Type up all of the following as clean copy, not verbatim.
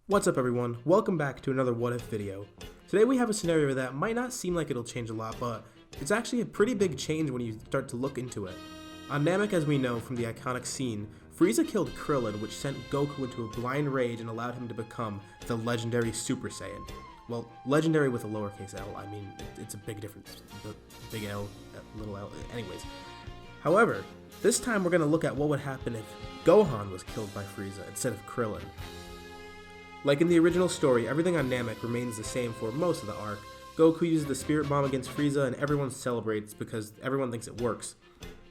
What's up everyone, welcome back to another What If video. Today we have a scenario that might not seem like it'll change a lot, but it's actually a pretty big change when you start to look into it. On Namek, as we know from the iconic scene, Frieza killed Krillin, which sent Goku into a blind rage and allowed him to become the legendary Super Saiyan. Well, legendary with a lowercase l, I mean, it's a big difference. The big L, little l, anyways. However, this time we're going to look at what would happen if Gohan was killed by Frieza instead of Krillin. Like in the original story, everything on Namek remains the same for most of the arc. Goku uses the Spirit Bomb against Frieza and everyone celebrates because everyone thinks it works.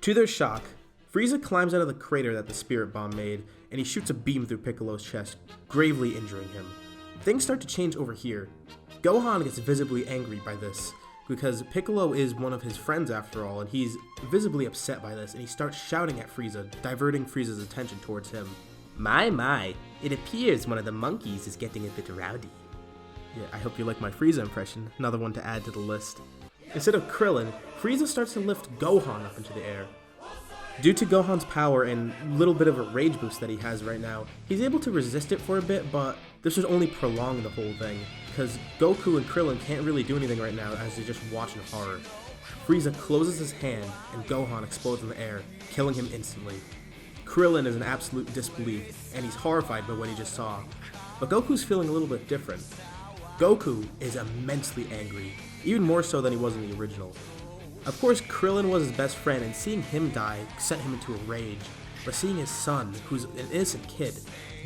To their shock, Frieza climbs out of the crater that the Spirit Bomb made and he shoots a beam through Piccolo's chest, gravely injuring him. Things start to change over here. Gohan gets visibly angry by this because Piccolo is one of his friends after all, and he's visibly upset by this and he starts shouting at Frieza, diverting Frieza's attention towards him. My, it appears one of the monkeys is getting a bit rowdy. Yeah, I hope you like my Frieza impression, another one to add to the list. Instead of Krillin, Frieza starts to lift Gohan up into the air. Due to Gohan's power and little bit of a rage boost that he has right now, he's able to resist it for a bit, but this would only prolong the whole thing, because Goku and Krillin can't really do anything right now as they're just watching horror. Frieza closes his hand and Gohan explodes in the air, killing him instantly. Krillin is in absolute disbelief, and he's horrified by what he just saw. But Goku's feeling a little bit different. Goku is immensely angry, even more so than he was in the original. Of course, Krillin was his best friend, and seeing him die sent him into a rage. But seeing his son, who's an innocent kid,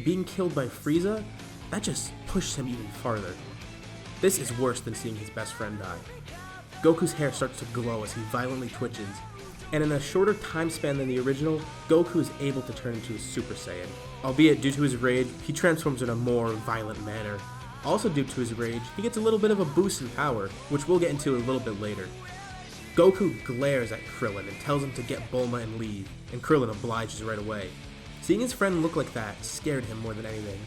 being killed by Frieza, that just pushed him even farther. This is worse than seeing his best friend die. Goku's hair starts to glow as he violently twitches, and in a shorter time span than the original, Goku is able to turn into a Super Saiyan. Albeit due to his rage, he transforms in a more violent manner. Also due to his rage, he gets a little bit of a boost in power, which we'll get into a little bit later. Goku glares at Krillin and tells him to get Bulma and leave, and Krillin obliges right away. Seeing his friend look like that scared him more than anything.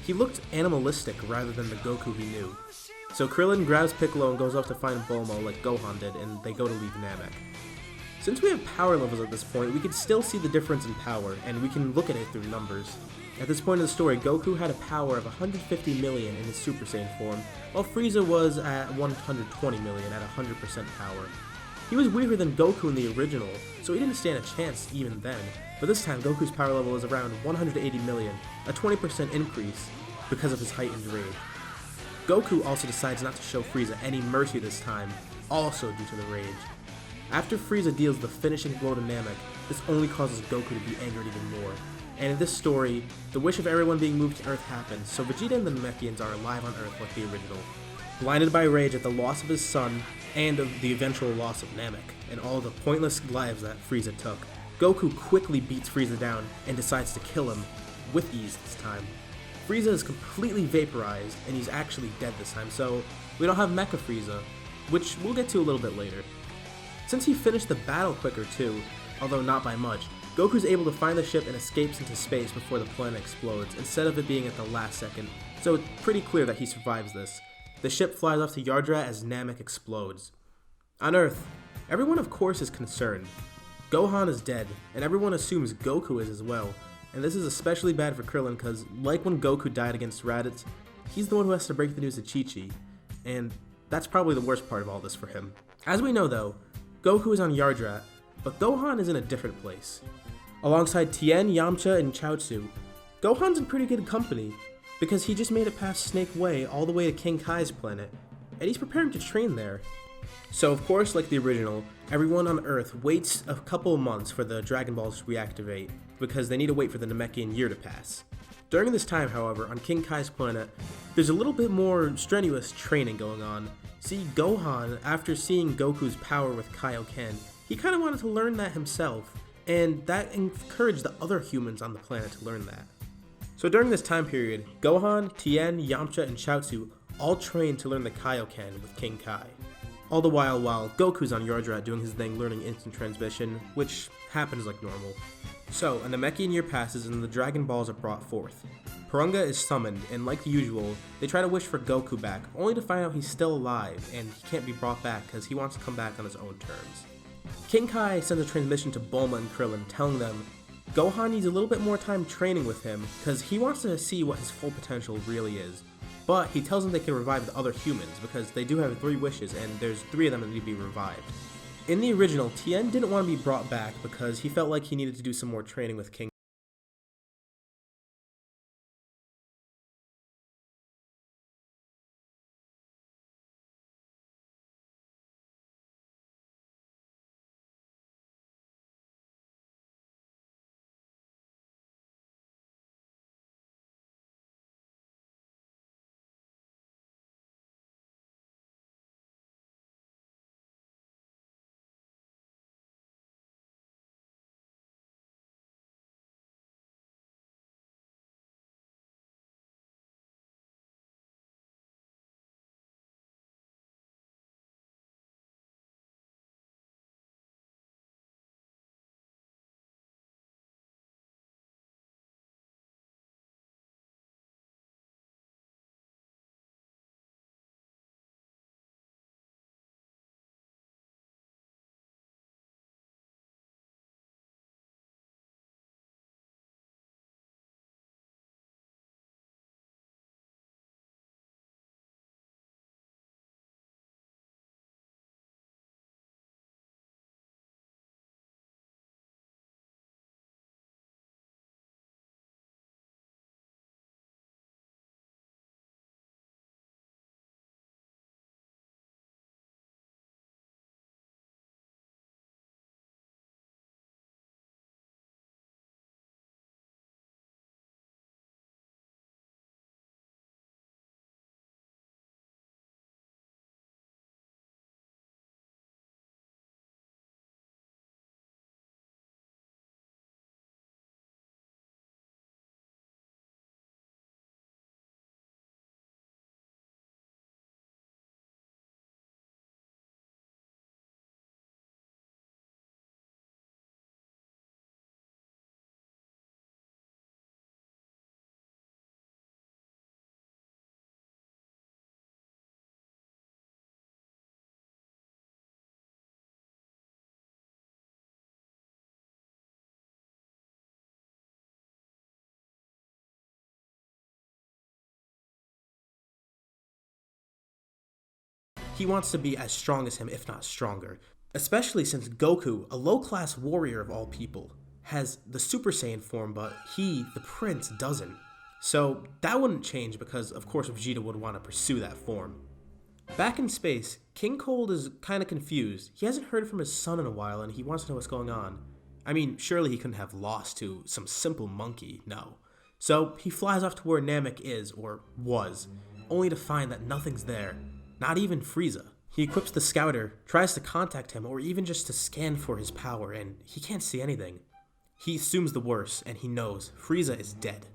He looked animalistic rather than the Goku he knew. So Krillin grabs Piccolo and goes off to find Bulma like Gohan did, and they go to leave Namek. Since we have power levels at this point, we can still see the difference in power, and we can look at it through numbers. At this point in the story, Goku had a power of 150 million in his Super Saiyan form, while Frieza was at 120 million at 100% power. He was weaker than Goku in the original, so he didn't stand a chance even then, but this time Goku's power level is around 180 million, a 20% increase because of his heightened rage. Goku also decides not to show Frieza any mercy this time, also due to the rage. After Frieza deals the finishing blow to Namek, this only causes Goku to be angered even more. And in this story, the wish of everyone being moved to Earth happens, so Vegeta and the Namekians are alive on Earth like the original. Blinded by rage at the loss of his son, and of the eventual loss of Namek, and all the pointless lives that Frieza took, Goku quickly beats Frieza down and decides to kill him, with ease this time. Frieza is completely vaporized, and he's actually dead this time, so we don't have Mecha Frieza, which we'll get to a little bit later. Since he finished the battle quicker too, although not by much, Goku's able to find the ship and escapes into space before the planet explodes, instead of it being at the last second, so it's pretty clear that he survives this. The ship flies off to Yardrat as Namek explodes. On Earth, everyone of course is concerned. Gohan is dead, and everyone assumes Goku is as well, and this is especially bad for Krillin because, like when Goku died against Raditz, he's the one who has to break the news to Chi-Chi, and that's probably the worst part of all this for him. As we know though, Goku is on Yardrat, but Gohan is in a different place. Alongside Tien, Yamcha, and Chaozu, Gohan's in pretty good company, because he just made it past Snake Way all the way to King Kai's planet, and he's preparing to train there. So of course, like the original, everyone on Earth waits a couple of months for the Dragon Balls to reactivate, because they need to wait for the Namekian year to pass. During this time, however, on King Kai's planet, there's a little bit more strenuous training going on. See, Gohan, after seeing Goku's power with Kaioken, he kind of wanted to learn that himself, and that encouraged the other humans on the planet to learn that. So during this time period, Gohan, Tien, Yamcha, and Chaozu all train to learn the Kaioken with King Kai. All the while Goku's on Yardrat doing his thing learning instant transmission, which happens like normal. So, a Namekian year passes and the Dragon Balls are brought forth. Porunga is summoned, and like usual, they try to wish for Goku back, only to find out he's still alive, and he can't be brought back because he wants to come back on his own terms. King Kai sends a transmission to Bulma and Krillin telling them, Gohan needs a little bit more time training with him because he wants to see what his full potential really is. But he tells them they can revive the other humans because they do have 3 wishes and there's 3 of them that need to be revived. In the original, Tien didn't want to be brought back because he felt like he needed to do some more training with King. He wants to be as strong as him, if not stronger. Especially since Goku, a low-class warrior of all people, has the Super Saiyan form, but he, the prince, doesn't. So that wouldn't change because, of course, Vegeta would want to pursue that form. Back in space, King Cold is kind of confused. He hasn't heard from his son in a while and he wants to know what's going on. I mean, surely he couldn't have lost to some simple monkey, no. So he flies off to where Namek is, or was, only to find that nothing's there. Not even Frieza. He equips the scouter, tries to contact him, or even just to scan for his power, and he can't see anything. He assumes the worst, and he knows Frieza is dead.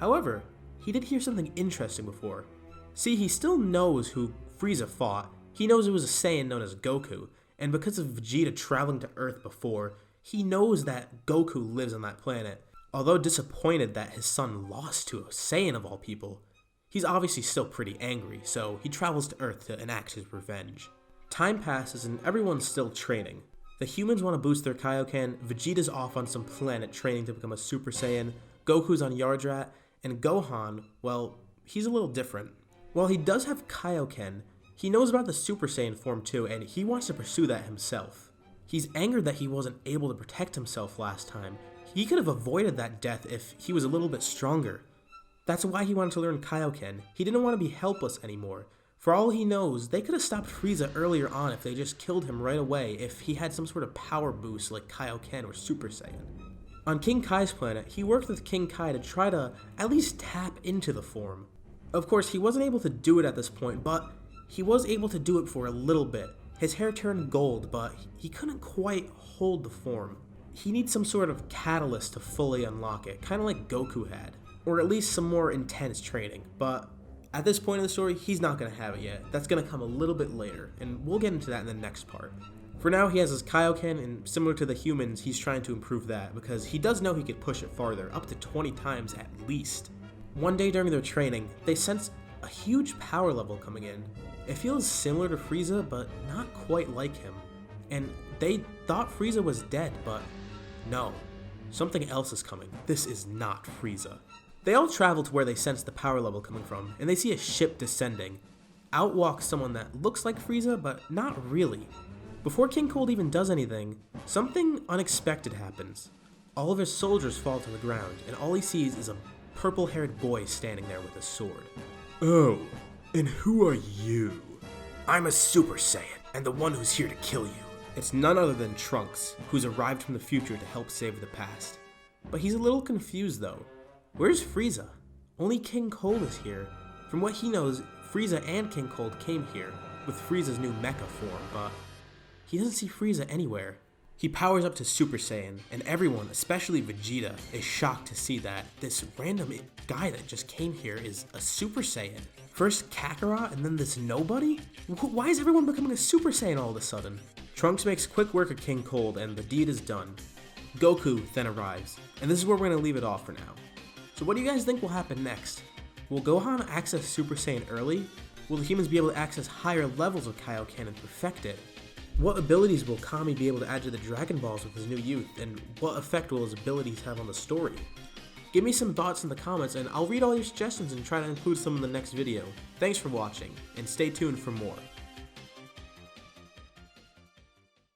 However, he did hear something interesting before. See, he still knows who Frieza fought. He knows it was a Saiyan known as Goku, and because of Vegeta traveling to Earth before, he knows that Goku lives on that planet. Although disappointed that his son lost to a Saiyan of all people, he's obviously still pretty angry, so he travels to Earth to enact his revenge. Time passes and everyone's still training. The humans want to boost their Kaioken, Vegeta's off on some planet training to become a Super Saiyan, Goku's on Yardrat, and Gohan, well, he's a little different. While he does have Kaioken, he knows about the Super Saiyan form too, and he wants to pursue that himself. He's angered that he wasn't able to protect himself last time. He could have avoided that death if he was a little bit stronger. That's why he wanted to learn Kaioken. He didn't want to be helpless anymore. For all he knows, they could have stopped Frieza earlier on if they just killed him right away if he had some sort of power boost like Kaioken or Super Saiyan. On King Kai's planet, he worked with King Kai to try to at least tap into the form. Of course, he wasn't able to do it at this point, but he was able to do it for a little bit. His hair turned gold, but he couldn't quite hold the form. He needs some sort of catalyst to fully unlock it, kind of like Goku had. Or at least some more intense training, but at this point in the story, he's not going to have it yet. That's going to come a little bit later, and we'll get into that in the next part. For now, he has his Kaioken, and similar to the humans, he's trying to improve that, because he does know he could push it farther, up to 20 times at least. One day during their training, they sense a huge power level coming in. It feels similar to Frieza, but not quite like him. And they thought Frieza was dead, but no. something else is coming. This is not Frieza. They all travel to where they sense the power level coming from, and they see a ship descending. Out walks someone that looks like Frieza, but not really. Before King Cold even does anything, something unexpected happens. All of his soldiers fall to the ground, and all he sees is a purple-haired boy standing there with a sword. Oh, and who are you? I'm a Super Saiyan, and the one who's here to kill you. It's none other than Trunks, who's arrived from the future to help save the past. But he's a little confused though. Where's Frieza? Only King Cold is here. From what he knows, Frieza and King Cold came here with Frieza's new mecha form, but he doesn't see Frieza anywhere. He powers up to Super Saiyan, and everyone, especially Vegeta, is shocked to see that this random guy that just came here is a Super Saiyan. First Kakarot, and then this nobody? Why is everyone becoming a Super Saiyan all of a sudden? Trunks makes quick work of King Cold, and the deed is done. Goku then arrives, and this is where we're going to leave it off for now. So what do you guys think will happen next? Will Gohan access Super Saiyan early? Will the humans be able to access higher levels of Kaioken and perfect it? What abilities will Kami be able to add to the Dragon Balls with his new youth, and what effect will his abilities have on the story? Give me some thoughts in the comments, and I'll read all your suggestions and try to include some in the next video. Thanks for watching, and stay tuned for more.